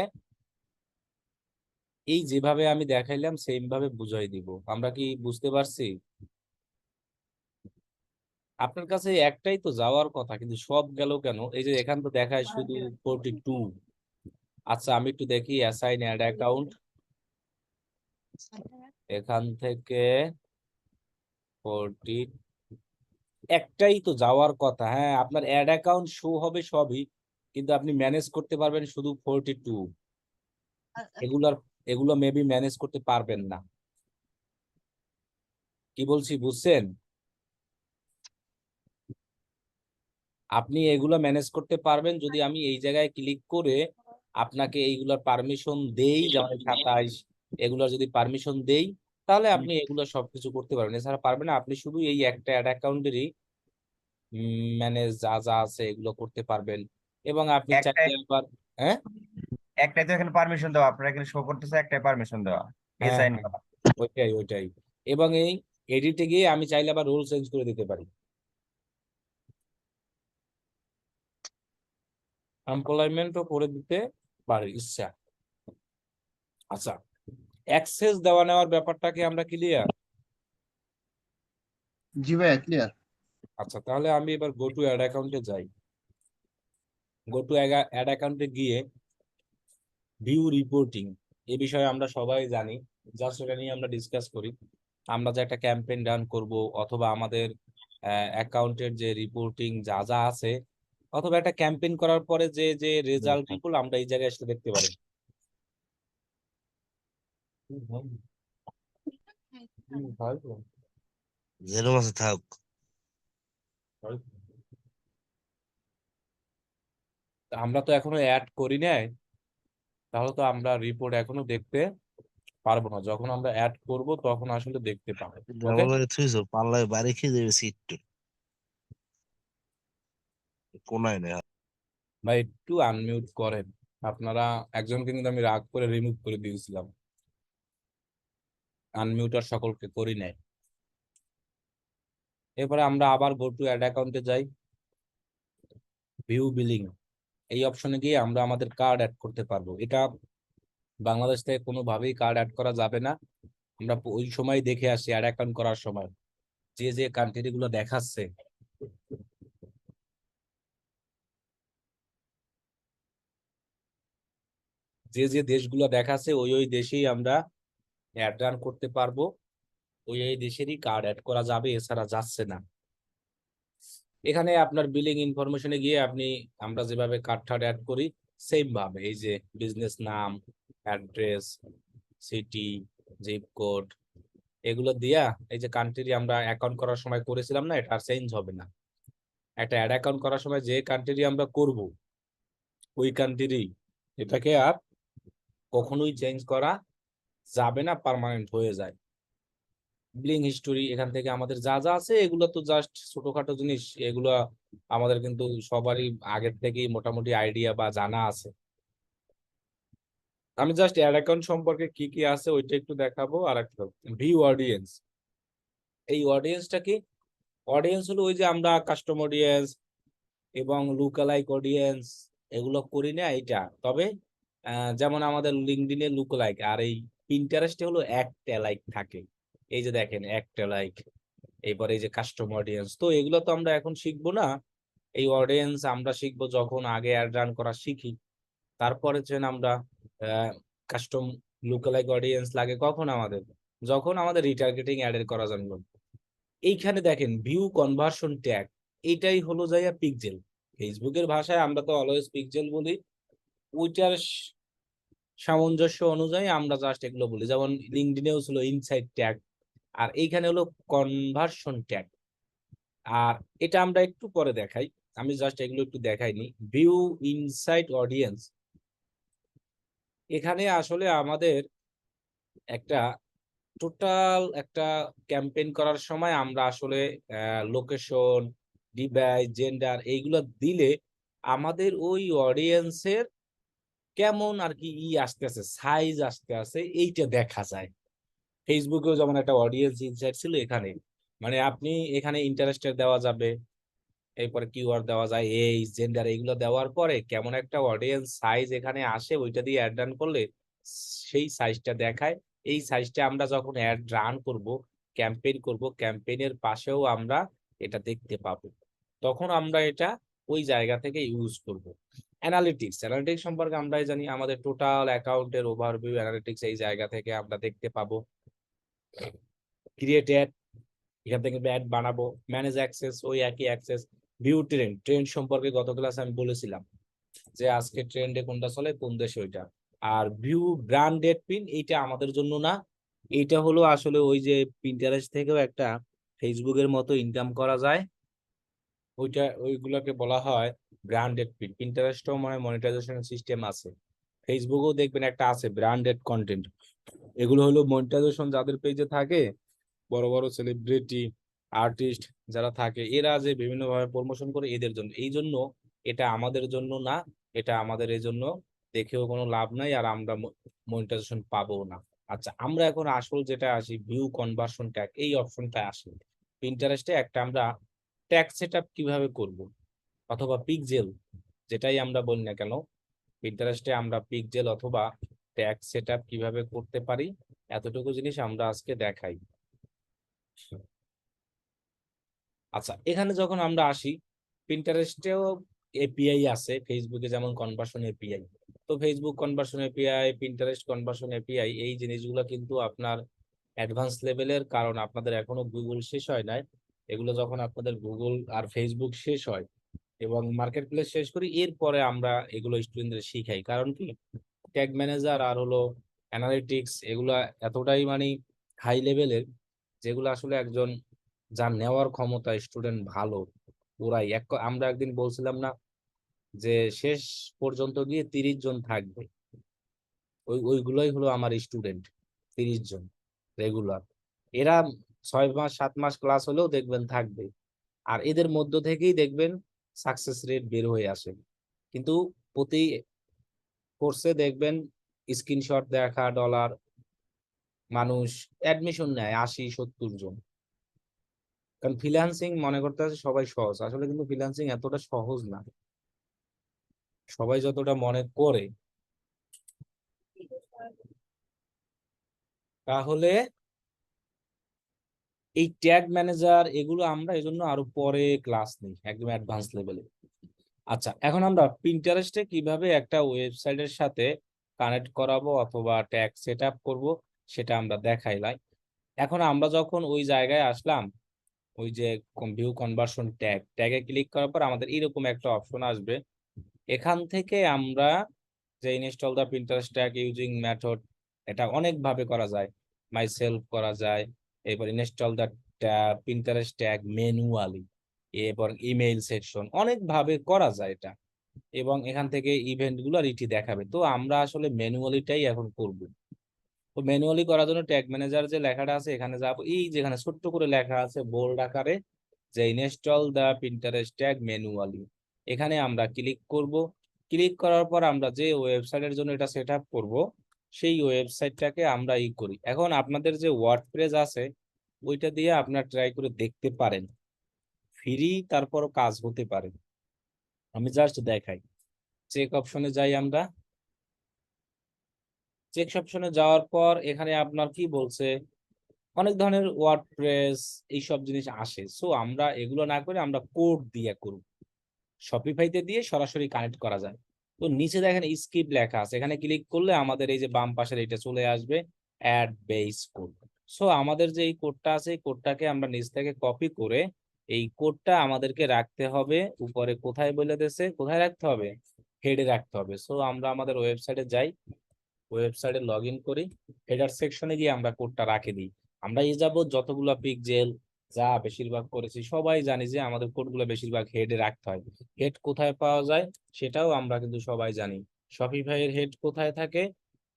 Speaker 1: এই যেভাবে আমি দেখাইলাম সেম ভাবে বুঝাই দিব। আমরা কি বুঝতে পারছি? আপনার কাছে একটাই তো যাওয়ার কথা, কিন্তু সব গেল কেন? এই যে এখান তো দেখায় শুধু 42। আচ্ছা আমি একটু দেখি অ্যাসাইন অ্যাড অ্যাকাউন্ট, এখান থেকে 40, একটাই তো যাওয়ার কথা। হ্যাঁ আপনার অ্যাড অ্যাকাউন্ট শো হবে সবই, কিন্তু আপনি ম্যানেজ করতে পারবেন শুধু 42। এগুলার এগুলো মেবি ম্যানেজ করতে পারবেন না। কি বলছি বুঝছেন? আপনি এগুলো ম্যানেজ করতে পারবেন যদি আমি এই জায়গায় ক্লিক করে আপনাকে এইগুলোর পারমিশন দেই, যেমন 27 এগুলোর যদি পারমিশন দেই, তাহলে আপনি এগুলো সবকিছু করতে পারবেন। এছাড়া পারবেন না, আপনি শুধু এই একটা অ্যাড অ্যাকাউন্টেরই ম্যানেজ যা যা আছে এগুলো করতে পারবেন। এবং আপনি
Speaker 6: একটাই
Speaker 1: চাইলে আবার হ্যাঁ
Speaker 6: একটাই তো এখানে পারমিশন দেওয়া, আপনারা এখানে শো করতেছে একটাই পারমিশন দেওয়া, এই
Speaker 1: হ্যাঁ
Speaker 6: সাইন
Speaker 1: হ্যাঁ,
Speaker 6: করা।
Speaker 1: ওইটাই। এবং এই এডিটে গিয়ে আমি চাইলে আবার রুল চেঞ্জ করে দিতে পারি। এমপ্লয়মেন্টও করে দিতে পারি ইচ্ছা। আচ্ছা, অ্যাক্সেস দেওয়া নেওয়ার ব্যাপারটা কি আমরা ক্লিয়ার?
Speaker 5: জি ভাইয়া ক্লিয়ার।
Speaker 1: আচ্ছা, তাহলে আমি এবার গো টু অ্যাড অ্যাকাউন্টে যাই। গো টু অ্যাড অ্যাকাউন্টে গিয়ে ভিউ রিপোর্টিং, এ বিষয়ে আমরা সবাই জানি, জাস্ট এটা নিয়ে আমরা ডিসকাস করি। আমরা যে একটা ক্যাম্পেইন রান করব, অথবা আমাদের অ্যাকাউন্টের যে রিপোর্টিং যা যা আছে, অথবা একটা ক্যাম্পেইন করার পরে যে যে রেজাল্ট গুলো আমরা এই জায়গায় এসে দেখতে পারি।
Speaker 8: জেরো মাসে থাক।
Speaker 1: আমরা তো এখনো অ্যাড করি নাই, তাহলে তো আমরা রিপোর্ট এখনো দেখতে পারবো না। যখন আমরা অ্যাড করব তখন আসলে দেখতে পাবো। ওকে
Speaker 8: আমাদের থুইছো পাল্লায় বাড়ি খেয়ে যাবে সিটটা কোনায় নেই।
Speaker 1: ভাই, একটু আনমিউট করেন আপনারা। একজনকে কিন্তু আমি রাগ করে রিমুভ করে দিয়েছিলাম, আনমিউট আর সকলকে করি নাই। এরপরে আমরা আবার গো টু অ্যাড অ্যাকাউন্টে যাই। ভিউ বিলিং, এই অপশনে গিয়ে আমরা আমাদের কার্ড অ্যাড করতে পারবো। এটা বাংলাদেশ থেকে কোনোভাবেই কার্ড অ্যাড করা যাবে না। আমরা ওই সময় দেখে আসি অ্যাড অ্যাকাউন্ট করার সময় যে যে কান্ট্রি গুলো দেখাচ্ছে, যে যে দেশগুলো দেখাচ্ছে ওই ওই দেশেই আমরা অ্যাড রান করতে পারবো। ওই ওই দেশেরই কার্ড অ্যাড করা যাবে, এছাড়া যাচ্ছে না। এখানে আপনার বিলিং ইনফরমেশনে গিয়ে আপনি, আমরা যেভাবে কার্ড টার্ড অ্যাড করি সেম ভাবে, এই যে বিজনেস নাম, অ্যাড্রেস, সিটি, জিপ কোড, এগুলো দিয়া এই যে কান্ট্রি আমরা অ্যাকাউন্ট করার সময় করেছিলাম না, এটা আর চেঞ্জ হবে না। একটা অ্যাড অ্যাকাউন্ট করার সময় যে কান্ট্রি আমরা করব ওই কান্ট্রি, এটাকে আর কখনোই চেঞ্জ করা যাবে না, পার্মানেন্ট হয়ে যায়। বিলিং হিস্টোরি, এখান থেকে আমাদের যা যা আছে এগুলো তো জাস্ট ছোটখাটো জিনিস, এগুলো আমাদের কিন্তু সবারই আগের থেকেই মোটামুটি আইডিয়া বা জানা আছে। আমি জাস্ট অ্যাড অ্যাকাউন্ট সম্পর্কে কি কি আছে ওইটা একটু দেখাবো। আর একটা ভিউ অডিয়েন্স, এই অডিয়েন্সটা কি? অডিয়েন্স হলো ওই যে আমরা কাস্টম অডিয়েন্স এবং লুকালাইক অডিয়েন্স এগুলো করি না এটা। তবে যেমন আমাদের লিঙ্কডইনে লুকালাইক, আর এই পিন্টারেস্টে হলো একটা লাইক থাকে। এই যে দেখেন একটা লাইক, এরপরে এই যে কাস্টম অডিয়েন্স। তো এগুলো তো আমরা এখন শিখবো না, এই অডিয়েন্স আমরা শিখবো যখন আগে অ্যাড রান করা শিখি। তারপরে যেন আমরা কাস্টম লুকালাইক অডিয়েন্স লাগে কখন আমাদের, যখন আমাদের রিটার্গেটিং অ্যাড এর করা জানবো। এইখানে দেখেন ভিউ কনভার্সন ট্যাগ, এইটাই হলো যাইয়া পিক্সেল। ফেসবুকের ভাষায় আমরা তো অলওয়েজ পিক্সেল বলি, ওইটার সামঞ্জস্য অনুযায়ী আমরা জাস্ট এগুলো বলি। যেমন লিঙ্কডইনেও ছিল ইনসাইড ট্যাগ, আর এইখানে হলো কনভার্সন ট্যাগ। আর এটা আমরা একটু পরে দেখাই, আমি জাস্ট এগুলো একটু দেখাইনি। ভিউ ইনসাইড অডিয়েন্স, এখানে আসলে আমাদের একটা টোটাল একটা ক্যাম্পেইন করার সময় আমরা আসলে লোকেশন, ডিভাইস, জেন্ডার এইগুলো দিলে আমাদের ওই অডিয়েন্সের কেমন আর কি আসতেছে, সাইজ আসতে আছে, এইটা দেখা যায়। ফেসবুকেও যেমন একটা অডিয়েন্স ইনসাইট ছিল এখানে, মানে আপনি এখানে ইন্টারেস্টেড দেওয়া যাবে, এরপরে কিওয়ার্ড দেওয়া যায়, এই জেন্ডার, এইগুলো দেওয়ার পরে কেমন একটা অডিয়েন্স সাইজ এখানে আসে, ওইটা দিয়ে অ্যাড রান করলে সেই সাইজটা দেখায়। এই সাইজটা আমরা যখন অ্যাড রান করব, ক্যাম্পেইন করব, ক্যাম্পেইনের পাশেও আমরা এটা দেখতে পাবো। তখন আমরা এটা ওই জায়গা থেকে ইউজ করব। অ্যানালিটিক্স সম্পর্কে আমরাই জানি, আমাদের টোটাল অ্যাকাউন্টের ওভারভিউ অ্যানালিটিক্স এই জায়গা থেকে আমরা দেখতে পাবো। ক্রিয়েট অ্যাড, এখান থেকে অ্যাড বানাবো। ম্যানেজ অ্যাক্সেস, ওই একই অ্যাক্সেস। ভিউ ট্রেন্ড, ট্রেন্ড সম্পর্কে গত ক্লাসে আমি বলেছিলাম যে আজকে ট্রেন্ডে কোনটা চলে, কোন দেশে ওইটা। আর ভিউ ব্র্যান্ডেড পিন, এইটা আমাদের জন্য না, এইটা হলো আসলে ওই যে পিন্টারেস্ট থেকেও একটা ফেসবুকের মতো ইনকাম করা যায়, ওইটা ওইগুলোকে বলা হয় ব্র্যান্ডেড পিন। পিন্টারেস্টও মানে মনিটাইজেশন সিস্টেম আছে, ফেসবুকেও দেখবেন একটা আছে ব্র্যান্ডেড কন্টেন্ট, এগুলো হলো মনিটাইজেশন যাদের পেজে থাকে, বড় বড় সেলিব্রিটি আর্টিস্ট যারা থাকে, এরা যে বিভিন্নভাবে প্রমোশন করে এদের জন্য। এই জন্য এটা আমাদের জন্য না, এটা আমাদের এই জন্য দেখেও কোনো লাভ নাই, আর আমরা মনিটাইজেশন পাবো না। আচ্ছা, আমরা এখন আসল যেটা আসি, ভিউ কনভার্সন ট্যাগ, এই অপশনটা আসি পিন্টারেস্টে। একটা আমরা ট্যাগ সেট আপ কিভাবে করব, অথবা পিকজেল, যেটাই আমরা বলি না কেন, পিন্টারেস্টে আমরা পিকজেল অথবা ট্যাগ সেট আপ কিভাবে করতে পারি, এতটুকু জিনিস আমরা আজকে দেখাই। আচ্ছা, এখানে যখন আমরা আসি, পিন্টারেস্টেও এপিআই আছে, ফেসবুকে যেমন কনভার্সন এপিআই। তো Facebook conversion API, Pinterest conversion API, এই জিনিসগুলো কিন্তু আপনার অ্যাডভান্স লেভেলের, কারণ আপনাদের এখনো গুগল শেষ হয় নাই। এগুলো যখন আপনাদের গুগল আর ফেসবুক শেষ হয় এবং মার্কেট প্লেস শেষ করি, এরপরে আমরা এগুলো স্টুডেন্টদের শিখাই। কারণ কি, ট্যাগ ম্যানেজার আর হলো অ্যানালিটিক্স, এগুলা এতটাই মানে হাই লেভেলের, যেগুলো আসলে একজন যার নেওয়ার ক্ষমতা স্টুডেন্ট ভালো, ওরাই আমরা একদিন বলছিলাম না যে শেষ পর্যন্ত গিয়ে 30 জন থাকবে, ওইগুলোই হলো আমার স্টুডেন্ট, 30 জন রেগুলার। এরা 6 মাস 7 মাস ক্লাস হলেও দেখবেন থাকবে, আর এদের মধ্য থেকেই দেখবেন সাকসেস রেট বের হয়ে আসে। কিন্তু প্রতি কোর্সে দেখবেন স্ক্রিনশট দেখা ডলার মানুষ অ্যাডমিশন নেয় 80-70 জন। কারণ ফ্রিল্যান্সিং মনে করতে আছে সবাই সহজ, আসলে কিন্তু ফ্রিল্যান্সিং এতটা সহজ না সবাই যতটা মনে করে। তাহলে এই ট্যাগ ম্যানেজার এগুলো আমরা এই জন্য আরো পরে ক্লাস নিই, একদম অ্যাডভান্স লেভেলে। আচ্ছা, এখন আমরা পিন্টারেস্টে কিভাবে একটা ওয়েবসাইটের সাথে কানেক্ট করাবো অথবা ট্যাগ সেট আপ করবো, সেটা আমরা দেখাইলাই। এখন আমরা যখন ওই জায়গায় আসলাম, ওই যে ভিউ কনভার্সন ট্যাগে ক্লিক করার পর আমাদের এরকম একটা অপশন আসবে। এখান থেকে আমরা যে install the Pinterest tag using method, এটা অনেক ভাবে করা যায়, মাই সেলফ করা যায়, এরপর install the Pinterest tag manually, এরপর ইমেইল সেকশন, অনেক ভাবে করা যায় এটা। এবং এখান থেকে ইভেন্ট গুলো রিটি দেখাবে। তো আমরা আসলে ম্যানুয়ালিটাই এখন করব। তো ম্যানুয়ালি করার জন্য ট্যাগ ম্যানেজার যে লেখাটা আছে এখানে যাবো, এই যেখানে ছোট্ট করে লেখা আছে বোল্ড আকারে যে install the Pinterest tag manually, এখানে আমরা ক্লিক করব। ক্লিক করার পর আমরা যে ওয়েবসাইটের জন্য এটা সেট আপ করবো, সেই ওয়েবসাইটটাকে আমরা করি। এখন আপনাদের যে ওয়ার্ডপ্রেস আছে ওইটা দিয়ে আপনারা ট্রাই করে দেখতে পারেন, ফ্রি তারপর কাজ হতে পারে। আমি জাস্ট দেখাই। চেক অপশনে যাই আমরা। চেক অপশনে যাওয়ার পর এখানে আপনার কি বলছে, অনেক ধরনের ওয়ার্ডপ্রেস এইসব জিনিস আসে। সো আমরা এগুলো না করে আমরা কোড দিয়ে করব, শপিফাইতে দিয়ে সরাসরি কানেক্ট করা যায়। তো নিচে দেখেন স্ক্রিপ্ট লেখা আছে, এখানে ক্লিক করলে আমাদের এই যে বাম পাশের এটা চলে আসবে, অ্যাড বেস কোড। সো আমাদের যে এই কোডটা আছে এই কোডটাকে আমরা নিচ থেকে কপি করে এই কোডটা আমাদেরকে রাখতে হবে উপরে, কোথায় বলে দিয়েছে কোথায় রাখতে হবে, হেডে রাখতে হবে। সো আমরা আমাদের ওয়েবসাইটে যাই, ওয়েবসাইটে লগ ইন করি, হেডার সেকশনে গিয়ে আমরা কোডটা রাখে দিই। আমরা এই যাবত যতগুলো পিকজেল যা বেশিরভাগ করেছি সবাই জানি যে আমাদের কোডগুলো বেশিরভাগ হেডে রাখতে হয়। হেড কোথায় পাওয়া যায় সেটাও আমরা কিন্তু সবাই জানি, শপিফাই এর হেড কোথায় থাকে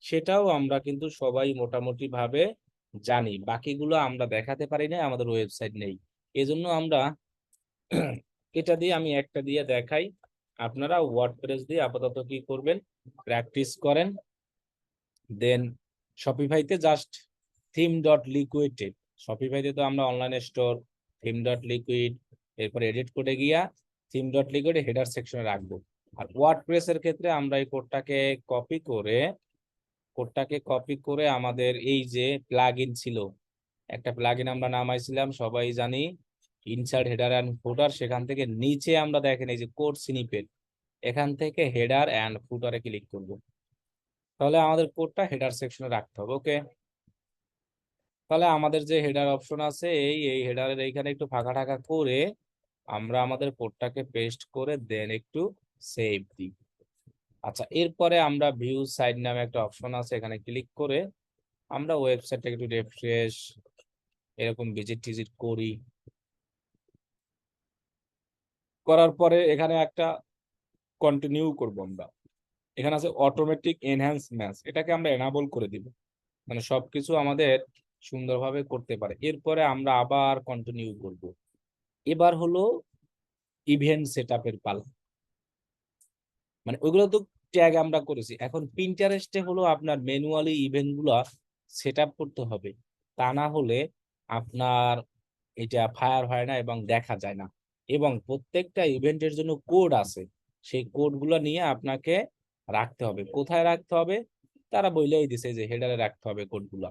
Speaker 1: সেটাও আমরা কিন্তু সবাই মোটামুটি ভাবে জানি। বাকিগুলো আমরা দেখাতে পারি না, আমাদের ওয়েবসাইট নেই, এজন্য আমরা এটা দিয়ে আমি একটা দিয়ে দেখাই। আপনারা ওয়ার্ডপ্রেস দিয়ে আপাতত কি করবেন, প্র্যাকটিস করেন। দেন শপিফাইতে জাস্ট থিম ডট লিকুইড, শপিফাইতে তো আমরা online store, theme dot liquid, এরপর এডিট কোডে গিয়া থিম ডট লিকুইড হেডার সেকশনে রাখবো। আর ওয়ার্ডপ্রেস এর ক্ষেত্রে আমরা এই কোডটাকে কপি করে আমাদের এই যে প্লাগইন ছিল, একটা প্লাগইন আমরা নামাইছিলাম সবাই জানি, ইনসার্ট হেডার এন্ড ফুটার, সেখান থেকে নিচে আমরা দেখেন এই যে কোড স্নিপেট, এখান থেকে হেডার এন্ড ফুটারে ক্লিক করব। তাহলে আমাদের কোডটা হেডার সেকশনে রাখতে হবে। ওকে, তাহলে আমাদের যে হেডার অপশন আছে এই হেডারের এইখানে একটু ফাঁকা টাকা করে আমরা আমাদের কোডটাকে পেস্ট করে দেন একটু সেভ দিই। আচ্ছা, এরপরে আমরা ভিউ সাইট নামে একটা অপশন আছে, এখানে ক্লিক করে আমরা ওয়েবসাইটটা একটু রিফ্রেশ এরকম ভিজিট টিজিট করি। করার পরে এখানে একটা কন্টিনিউ করব আমরা, এখানে আছে অটোমেটিক এনহ্যান্স ম্যাচ, এটাকে আমরা এনাবল করে দিব, মানে সবকিছু আমাদের সুন্দরভাবে করতে পারে। এরপরে আমরা আবার কন্টিনিউ করব। এবার হলো ইভেন্ট সেটআপের পালা, মানে ওইগুলো তো ট্যাগ আমরা করেছি। এখন পিন্টারেস্টে হলো আপনার ম্যানুয়ালি ইভেন্ট গুলা সেট আপ করতে হবে, তা না হলে আপনার এটা ফায়ার হয় না এবং দেখা যায় না। এবং প্রত্যেকটা ইভেন্টের জন্য কোড আছে, সেই কোডগুলো নিয়ে আপনাকে রাখতে হবে। কোথায় রাখতে হবে তারা বইলেই দিছে যে হেডারে রাখতে হবে কোডগুলো।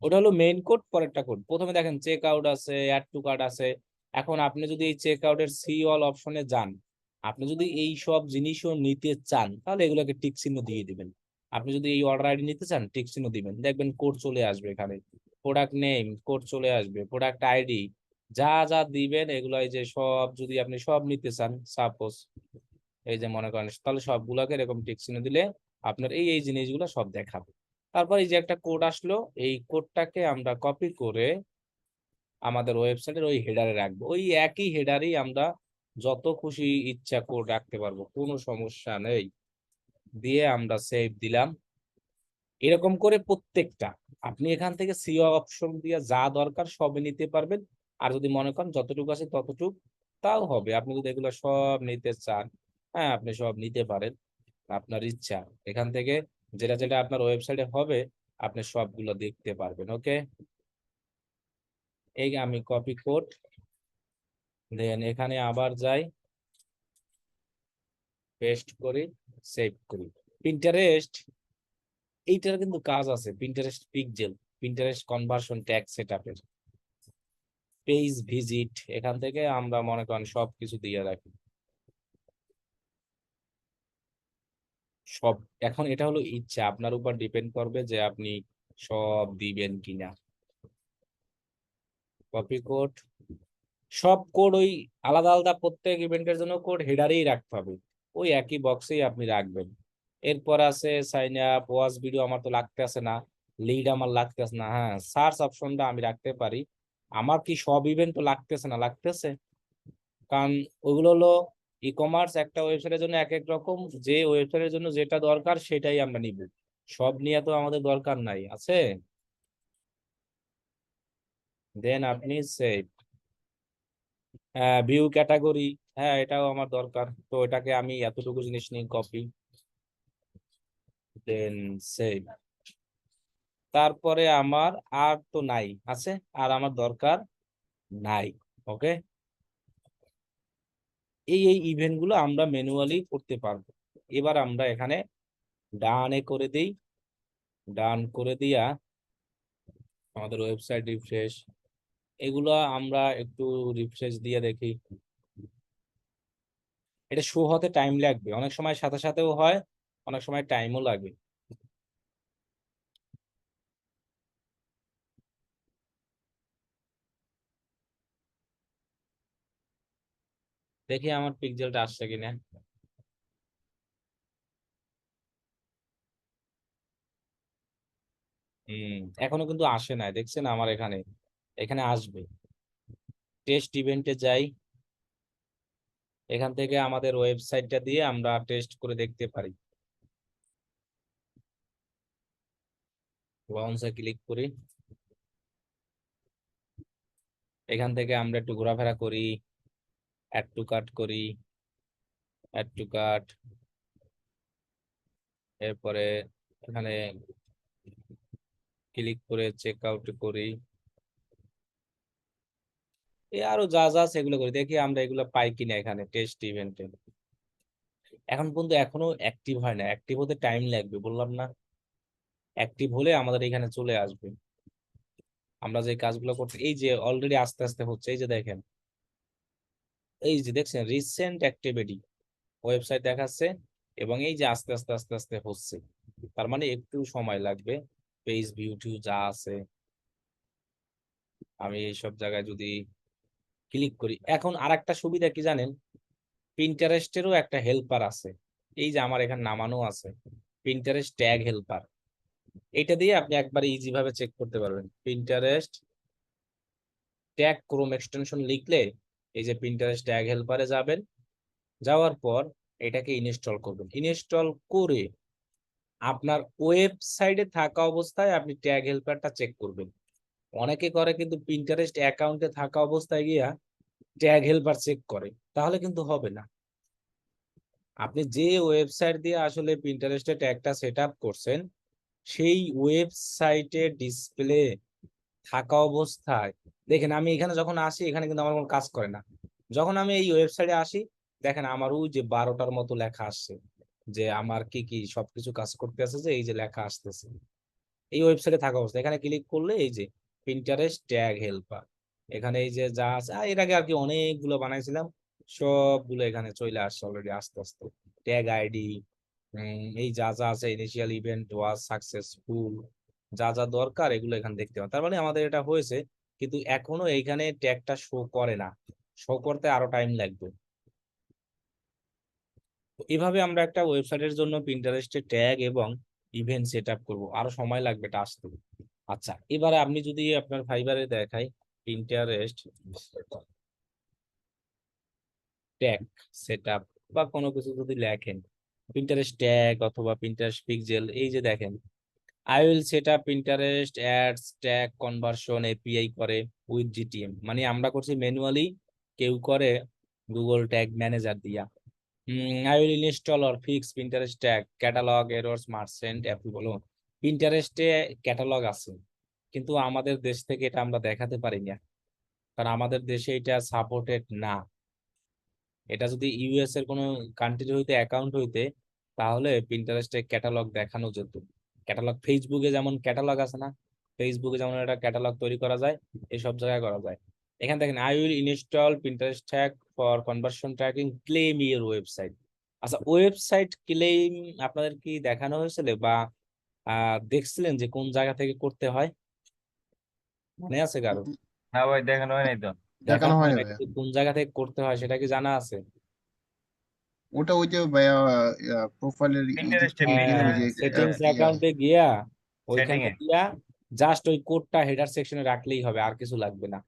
Speaker 1: ওটা হলো মেইন কোড, পরেরটা কোড। প্রথমে দেখেন চেক আউট আছে, অ্যাড টু কার্ট আছে। এখন আপনি যদি এই চেক আউটের সি অল অপশনে যান, আপনি যদি এই সব জিনিসও নিতে চান তাহলে এগুলোকে টিক চিহ্ন দিয়ে দিবেন। আপনি যদি এই অর্ডার আইডি নিতে চান টিক চিহ্ন দিবেন, দেখবেন কোড চলে আসবে এখানে। প্রোডাক্ট নেম কোড চলে আসবে, প্রোডাক্ট আইডি যা যা দিবেন এগুলো, এই যে সব যদি আপনি সব নিতে চান সাপোজ এই যে মনে করেন, তাহলে সবগুলোকে এরকম টিক চিহ্ন দিলে আপনার এই এই জিনিসগুলো সব দেখাবে। তারপর এই যে একটা কোড আসলো, এই কোডটাকে আমরা কপি করে আমাদের ওয়েবসাইটের ওই হেডারে রাখবো। ওই একই হেডারেই আমরা যত খুশি ইচ্ছা কোড রাখতে পারবো, কোনো সমস্যা নেই। দিয়ে আমরা সেভ দিলাম। এরকম করে প্রত্যেকটা আপনি এখান থেকে সিও অপশন দিয়ে যা দরকার সবই নিতে পারবেন। আর যদি মনে করেন যতটুকু আছে ততটুকু তাও হবে। আপনি যদি এগুলো সব নিতে চান, হ্যাঁ আপনি সব নিতে পারেন, আপনার ইচ্ছা। এখান থেকে যেটা যেটা আপনার ওয়েবসাইটে হবে আপনি সবগুলো দেখতে পারবেন। ওকে, এই আমি কপি কোড, দেন এখানে আবার যাই, পেস্ট করি, সেভ করি। পিন্টারেস্ট এইটার কিন্তু কাজ আছে, Pinterest pixel, Pinterest conversion tag সেটআপের, পেজ ভিজিট, এখান থেকে আমরা মনে করেন সবকিছু দিয়ে রাখি সব। এখন এটা হলো ইচ্ছা, আপনার উপর ডিপেন্ড করবে যে আপনি সব দিবেন কিনা। কপি কোড, সব কোড ওই আলাদা আলাদা প্রত্যেক ইভেন্টের জন্য কোড হেডারেই রাখতে হবে, ওই একই বক্সেই আপনি রাখবেন। এরপর আছে সাইন আপ, ওয়াচ ভিডিও আমার তো লাগতে আছে না, লিড আমার লাগতে আছে না। হ্যাঁ সার্চ অপশনটা আমি রাখতে পারি। আমার কি সব ইভেন্ট তো লাগতেছে না? লাগতেছে, কারণ ওইগুলো হলো ই কমার্স, একটা ওয়েবসাইটের জন্য এক এক রকম, যে ওয়েবসাইটের জন্য যেটা দরকার সেটাই আমরা নিব, সব নিয়ে তো আমাদের দরকার নাই আছে। দেন আপনি সেভ, ভিউ ক্যাটাগরি, হ্যাঁ এটাও আমার দরকার, তো এটাকে আমি এতটুকু জিনিস নিই, কপি, দেন সেভ। তারপরে আমার আর তো নাই আছে, আর আমার দরকার নাই। ওকে, এই এই ইভেন্ট গুলো আমরা ম্যানুয়ালি করতে পারবো। এবার আমরা এখানে ডানে করে দিই, ডান করে দিয়া আমাদের ওয়েবসাইট রিফ্রেশ, এগুলো আমরা একটু রিফ্রেশ দিয়ে দেখি। এটা শো হতে টাইম লাগবে, অনেক সময় সাথে সাথেও হয়, অনেক সময় টাইমও লাগে। দেখি আমার পিক্সেলটা আসছে কিনা। এখনো কিন্তু আসে নাই, দেখছেন আমার এখানে, এখানে আসবে। টেস্ট ইভেন্টে যাই, এখান থেকে আমাদের ওয়েবসাইটটা দিয়ে আমরা টেস্ট করে দেখতে পারি। লঞ্চে ক্লিক করি, এখান থেকে আমরা একটু ঘোরাফেরা করি, অ্যাড টু কার্ট করি, অ্যাড টু কার্ট, এরপরে এখানে ক্লিক করে চেক আউট করি, আরো যা যা সেগুলো করি, দেখি আমরা এগুলো পাই কিনা এখানে টেস্ট ইভেন্টে। এখন পর্যন্ত এখনো অ্যাক্টিভ হয় না, অ্যাক্টিভ হতে টাইম লাগবে বললাম না, অ্যাক্টিভ হলে আমাদের এখানে চলে আসবে। আমরা যে কাজগুলো করছি এই যে অলরেডি আস্তে আস্তে হচ্ছে, এই যে দেখেন, এই যে দেখছেন রিসেন্ট অ্যাক্টিভিটি ওয়েবসাইট দেখাচ্ছে, এবং এই যে আস্তে আস্তে আস্তে আস্তে হচ্ছে, তার মানে একটু সময় লাগবে। পেজ ভিউ টিউ যা আছে, আমি এইসব জায়গায় যদি ক্লিক করি। এখন আরেকটা সুবিধা কি জানেন, পিন্টারেস্টেরও একটা হেল্পার আছে, এই যে আমার এখানে নামানো আছে পিন্টারেস্ট ট্যাগ হেল্পার, এটা দিয়ে আপনি একবারে ইজি ভাবে চেক করতে পারবেন। পিন্টারেস্ট ট্যাগ ক্রোম এক্সটেনশন লিখলে এই যে পিন্টারেস্ট ট্যাগ হেল্পারে যাবেন, যাওয়ার পর এটাকে ইনস্টল করবেন। ইনস্টল করে আপনার ওয়েবসাইটে থাকা অবস্থায় আপনি ট্যাগ হেল্পারটা চেক করবেন। অনেকে করে কিন্তু পিন্টারেস্ট অ্যাকাউন্টে থাকা অবস্থায় গিয়া ট্যাগ হেল্পার চেক করে, তাহলে কিন্তু হবে না। আপনি যে ওয়েবসাইট দিয়ে আসলে পিন্টারেস্টে ট্যাগটা সেট আপ করছেন, সেই ওয়েবসাইটে ডিসপ্লে থাকা অবস্থায় দেখেন, আমি এখানে যখন আসি এখানে কিন্তু আমার কোনো কাজ করে না। যখন আমি এই ওয়েবসাইটে আসি, দেখেন আমার ওই যে 12টার মতো লেখা আসছে, যে আমার কি কি সবকিছু কাজ করতে আছে, যে এই যে লেখা আসতেছে এই ওয়েবসাইটে থাকা অবস্থা। এখানে ক্লিক করলে এই যে পিন্টারেস্ট ট্যাগ হেল্পার, এখানে এই যে যা আছে, এর আগে আর কি অনেকগুলো বানাইছিলাম, সবগুলো এখানে চলে আসছে অলরেডি আস্তে আস্তে। ট্যাগ আইডি, এই যা যা আছে, ইনিশিয়াল ইভেন্ট ওয়াজ সাকসেসফুল, যা যা দরকার এগুলো এখানে দেখতে পাবেন। তার মানে আমাদের এটা হয়েছে, কিন্তু এখনো এইখানে ট্যাগটা শো করে না, শো করতে আরো টাইম লাগবে। তো এভাবে আমরা একটা ওয়েবসাইটের জন্য পিন্টারেস্টে ট্যাগ এবং ইভেন্ট সেট আপ করবো, আরো সময় লাগবে এটা আসতে। আচ্ছা, এবারে আপনি যদি আপনার ফাইবারে দেখাই পিন্টারেস্ট ট্যাগ সেট আপ বা কোনো কিছু যদি লেখেন, পিন্টারেস্ট ট্যাগ অথবা পিন্টারেস্ট পিক্সেল, এই যে দেখেন, I will set up Pinterest ads tag conversion API করে with GTM, মানে আমরা করছি ম্যানুয়ালি, কেউ করে গুগল ট্যাগ ম্যানেজার দিয়া। I will install or fix Pinterest tag catalog errors merchant approval। পিন্টারেস্টে ক্যাটালগ আছে, কিন্তু আমাদের দেশ থেকে এটা আমরা দেখাতে পারি না, কারণ আমাদের দেশে এটা সাপোর্টেড না। এটা যদি ইউএস এর কোনো কান্ট্রি হইতে অ্যাকাউন্ট হইতে, তাহলে পিন্টারেস্টে ক্যাটালগ দেখানো যেত। ক্যাটালগ ফেসবুকে যেমন ক্যাটালগ আছে না, ফেসবুকে যেমন একটা ক্যাটালগ তৈরি করা যায়, এই সব জায়গায় করা যায়। এখানে দেখেন, I will install Pinterest tag for conversion tracking claim your website. আচ্ছা, ওয়েবসাইট ক্লেম আপনাদের কি দেখানো হয়েছিল বা দেখছিলেন যে কোন জায়গা থেকে করতে হয়? মনে আছে কারো?
Speaker 6: না ভাই, দেখানো হয় নাই তো।
Speaker 5: দেখানো
Speaker 1: দেখানো
Speaker 5: হয়
Speaker 1: হয়
Speaker 5: না
Speaker 1: না,
Speaker 5: ভাইয়া।
Speaker 1: কিন্তু কোন জায়গা থেকে করতে হয় সেটা কি জানা আছে?
Speaker 5: ওটা ওই যে ভাইয়া প্রোফাইলের
Speaker 6: Pinterest এ
Speaker 5: গেলে ওই যে
Speaker 1: সেটিংস
Speaker 5: ইয়া
Speaker 1: অ্যাকাউন্টে গিয়া
Speaker 6: সেটিং
Speaker 1: ওইখানে
Speaker 6: এ
Speaker 1: গিয়া জাস্ট ওই কোডটা হেডার সেকশনে রাখলেই হবে, আর কিছু লাগবে না।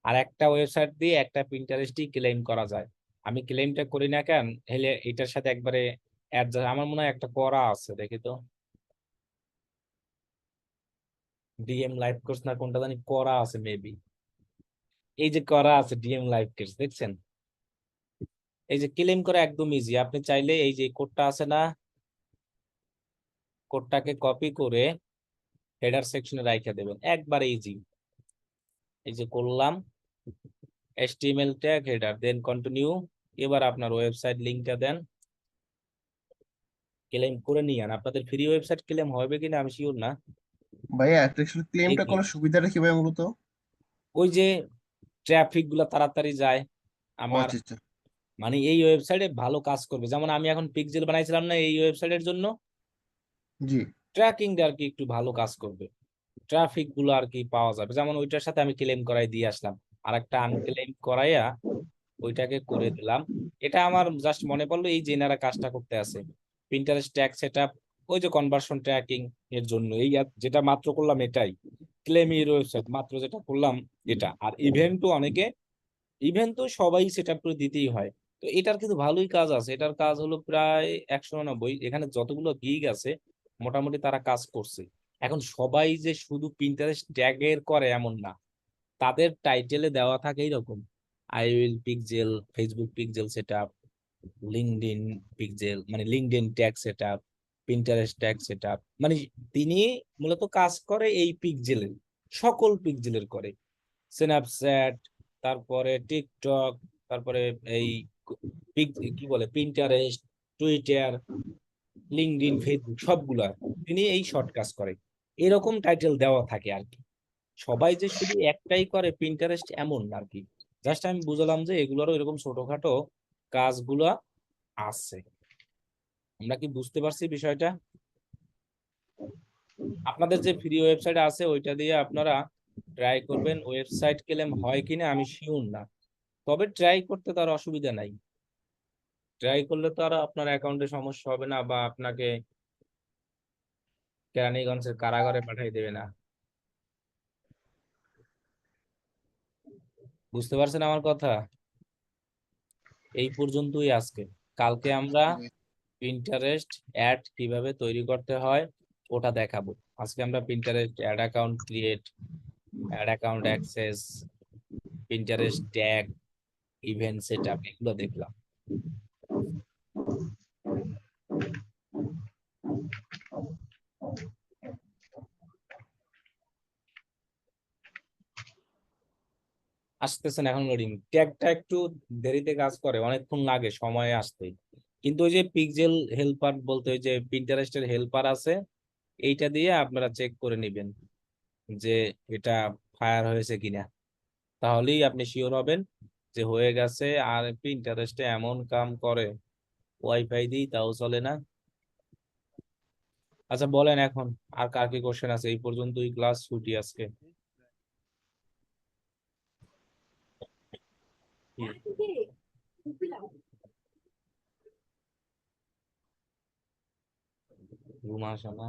Speaker 1: আর একটা ওয়েবসাইট দিয়ে একটা পিন্টারেস্টই ক্লেম করা যায়। আমি ক্লেমটা করি না কেন, হেলে এটার সাথে একবারে অ্যাডজাস্ট, আমার মনে হয় একটা করা আছে, দেখি তো, ডিএম লাইভ কোর্স না কোনটা জানি করা আছে মেবি। এই যে করা আছে ডিএম লাইভ কোর্স, দেখছেন? এই যে ক্লেম করা একদম ইজি। আপনি চাইলে এই যে কোডটা আছে না, কোডটাকে কপি করে হেডার সেকশনে রাইখা দেবেন, একবারে ইজি। এই যে করলাম, HTML tag header, then continue. এবার আপনার ওয়েবসাইট লিংকটা দেন, ক্লেম করে নিয়েন। আপনাদের ফ্রি ওয়েবসাইট ক্লেম হবে কিনা আমি শিওর না,
Speaker 5: ভাইয়া অ্যাট্রাকশন ক্লেমটা
Speaker 1: দেখি।
Speaker 5: করার সুবিধাটা কি ভাইয়া মূলত?
Speaker 1: ওই যে ট্রাফিক গুলা তাড়াতাড়ি যায়
Speaker 5: ও
Speaker 1: আমার,
Speaker 5: আচ্ছা আচ্ছা।
Speaker 1: মানে এই ওয়েবসাইটে ভালো কাজ করবে। যেমন আমি এখন পিক্সেল বানাইছিলাম না এই ওয়েবসাইটের জন্য,
Speaker 5: জি।
Speaker 1: ট্র্যাকিংটা আর কি একটু ভালো কাজ করবে, ট্রাফিক গুলো আর কি পাওয়া যাবে। যেমন ওইটার সাথে আমি ক্লেম করাই দিয়ে আসলাম, আর একটা আনক্লেম করাইয়া ওইটাকে করে দিলাম। এটা আমার জাস্ট মনে পড়লো এই যে এনারা কাজটা করতে আছে, পিন্টারেস্ট ট্যাগ সেটআপ, ওই যে কনভার্সন ট্র্যাকিং এর জন্য এই যেটা মাত্র করলাম এটাই, ক্লেম এর ওয়েবসাইট মাত্র যেটা করলাম এটা। আর ইভেন্টও অনেকে, ইভেন্ট তো সবাই সেট আপ করে দিতেই হয়। তো এটার কিন্তু ভালোই কাজ আছে, এটার কাজ হলো প্রায় 190, এখানে যতগুলো গিগ আছে মোটামুটি তারা কাজ করছে। এখন সবাই যে শুধু পিন্টারেস্ট ট্যাগের করে এমন না, তাদের টাইটেলে দেওয়া থাকে এইরকম, I will pixel Facebook pixel set up, LinkedIn pixel মানে LinkedIn tag set up, Pinterest tag set up, মানে তিনি মূলত কাজ করে এই পিক্সেলের, সকল পিক্সেলের করে। স্ন্যাপচ্যাট, তারপরে টিকটক, তারপরে এই কি বলে পিন্টারেস্ট, টুইটার, লিঙ্কডইন, ফেসবুক সবগুলা তিনি এই শর্ট কাজ করে, এরকম টাইটেল দেওয়া থাকে আর কি। সবাই যে শুধু একটাই করে পিন্টারেস্ট এমন না আর কি। জাস্ট আমি বুঝলাম যে এগুলোরও এরকম ছোটখাটো কাজগুলা আছে। আমরা কি বুঝতে পারছি বিষয়টা? আপনাদের যে ফ্রি ওয়েবসাইট আছে ওইটা দিয়ে আপনারা ট্রাই করবেন, ওয়েবসাইট ক্লেম হয় কিনা আমি শিওর না, তবে ট্রাই করতে তার অসুবিধা নাই। ট্রাই করলে তো আর আপনার অ্যাকাউন্টে সমস্যা হবে না, বা আপনাকে কেরানীগঞ্জের কারাগারে পাঠিয়ে দেবে না। বুঝতে পারছেন আমার কথা? এই পর্যন্তই আজকে। কালকে আমরা পিন্টারেস্ট অ্যাড কিভাবে তৈরি করতে হয় ওটা দেখাবো। আজকে আমরা Pinterest ad account create, ad account access, Pinterest tag, event setup এগুলো দেখলাম। আসতেছেন এখন লোডিং। ট্যাগটা একটু দেরিতে কাজ করে, অনেকক্ষণ লাগে সময়ে আসতে। কিন্তু ওই যে পিক্সেল হেল্পার বলতে ওই যে পিন্টারেস্টের হেল্পার আছে, এইটা দিয়ে আপনারা চেক করে নেবেন যে এটা ফায়ার হয়েছে কিনা, তাহলেই আপনি শিওর হবেন যে হয়ে গেছে। আর পিন্টারেস্টে এমন কাম করে, ওয়াইফাই দিই তাও চলে না। আচ্ছা বলেন এখন আর কার কি কোশ্চেন আছে? এই পর্যন্তই ক্লাস, ছুটি আজকে। ঘুম আসে না,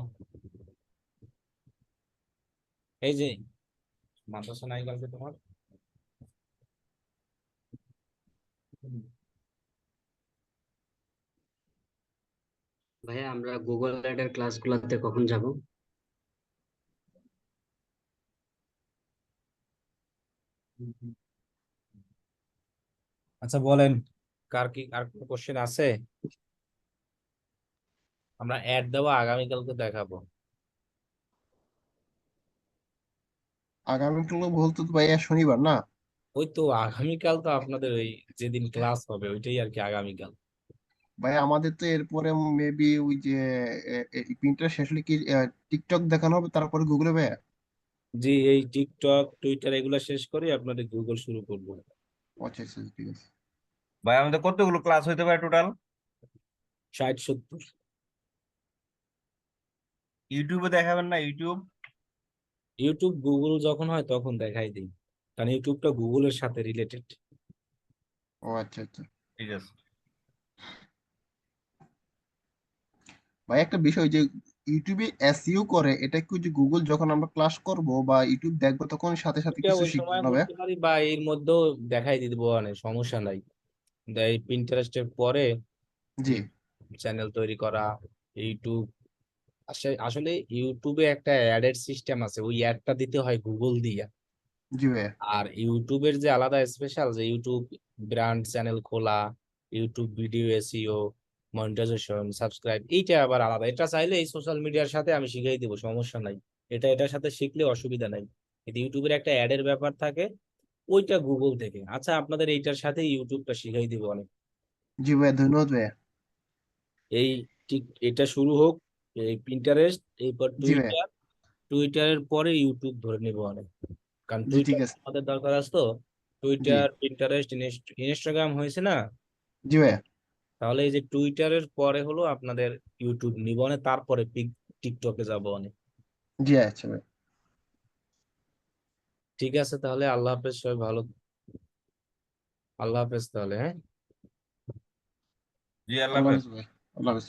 Speaker 1: এই যে মাদ্রাসা নাই কালকে তোমার?
Speaker 9: ভাইয়া আমরা গুগল এর ক্লাসগুলোতে কখন যাব?
Speaker 1: আচ্ছা বলেন কার কি আর কোনো কোশ্চেন আছে? আমরা অ্যাড দেওয়া আগামীকালকে দেখাবো।
Speaker 5: আগামীকাল বলতে তো ভাইয়া শনিবার না?
Speaker 1: ওই তো আগামীকাল তো আপনাদের ওই যেদিন ক্লাস হবে ওইটাই আর কি আগামীকাল।
Speaker 5: ভাই আমাদের তো এরপরে মেবি ওই যে প্রিন্টার শেষ হলে কি টিকটক দেখানো হবে তারপরে গুগলে ভাইয়া?
Speaker 1: জি, এই টিকটক টুইটার এগুলো শেষ করে আপনাদের গুগল শুরু করবো।
Speaker 5: আচ্ছা আচ্ছা ঠিক আছে।
Speaker 6: ভাই আমাদের কতগুলো ক্লাস হইতে পারে টোটাল?
Speaker 1: 60-70।
Speaker 6: ইউটিউবে দেখাবেন না? ইউটিউব
Speaker 1: ইউটিউব গুগল যখন হয় তখন দেখাই দিই, কারণ ইউটিউবটা গুগলের সাথে রিলেটেড।
Speaker 5: ও আচ্ছা আচ্ছা।
Speaker 6: ঠিক আছে।
Speaker 5: ভাই একটা বিষয় যে ইউটিউবে এসইও করে, এটা কি যে গুগল যখন আমরা ক্লাস করব বা ইউটিউব দেখবো তখন সাথে সাথে
Speaker 1: এটা
Speaker 5: কিছু
Speaker 1: ওই
Speaker 5: শিখবো
Speaker 1: সময়
Speaker 5: না ভাইয়া?
Speaker 1: করতে পারি বা এর মধ্যেও দেখাই দিব, অনেক সমস্যা নাই। এই পিন্টারেস্টের পরে
Speaker 5: জি
Speaker 1: চ্যানেল তৈরি করা, ইউটিউব। আসলে ইউটিউবে একটা অ্যাডের সিস্টেম আছে, ওই অ্যাডটা দিতে হয় গুগল দিয়া।
Speaker 5: জি ভাইয়া।
Speaker 1: আর ইউটিউবের যে আলাদা স্পেশাল যে ইউটিউব ব্র্যান্ড চ্যানেল খোলা, YouTube video SEO, monetisation, subscribe, এইটা আবার আলাদা। এটা চাইলে এই সোশ্যাল মিডিয়ার সাথে আমি শিখিয়ে দিব, সমস্যা নাই। এটা এটার সাথে শিখলে অসুবিধা নাই। কিন্তু ইউটিউবের একটা অ্যাডের ব্যাপার থাকে, ওইটা গুগল থেকে। আচ্ছা আপনাদের এইটার সাথে ইউটিউবটা শিখাই দিব অনেক।
Speaker 5: জি ভাইয়া ধন্যবাদ ভাইয়া।
Speaker 1: এই ঠিক এটা শুরু হোক, এই পিন্টারেস্ট, এরপর
Speaker 5: জি ভাইয়া।
Speaker 1: টুইটার, টুইটারের পরে ইউটিউব ধরে নেবো অনেক। কারণ
Speaker 5: জি ঠিক
Speaker 1: টুইটার
Speaker 5: আছে।
Speaker 1: আমাদের দরকার আছে তো।
Speaker 5: জি
Speaker 1: টুইটার, পিন্টারেস্ট, ইনস্টাগ্রাম হয়েছে না?
Speaker 5: জি ভাইয়া।
Speaker 1: তাহলে এই যে টুইটারের পরে হলো আপনাদের ইউটিউব নিব অনেক, তারপরে টিকটকে যাব অনেক।
Speaker 5: জি আচ্ছা ভাই।
Speaker 1: ঠিক আছে তাহলে, আল্লাহ হাফেজ, সবাই ভালো। আল্লাহ হাফেজ তাহলে, হ্যাঁ।
Speaker 6: জি আল্লাহ
Speaker 5: আল্লাহ
Speaker 6: হাফেজ।
Speaker 5: হাফেজ ভাই। আল্লাহ হাফেজ।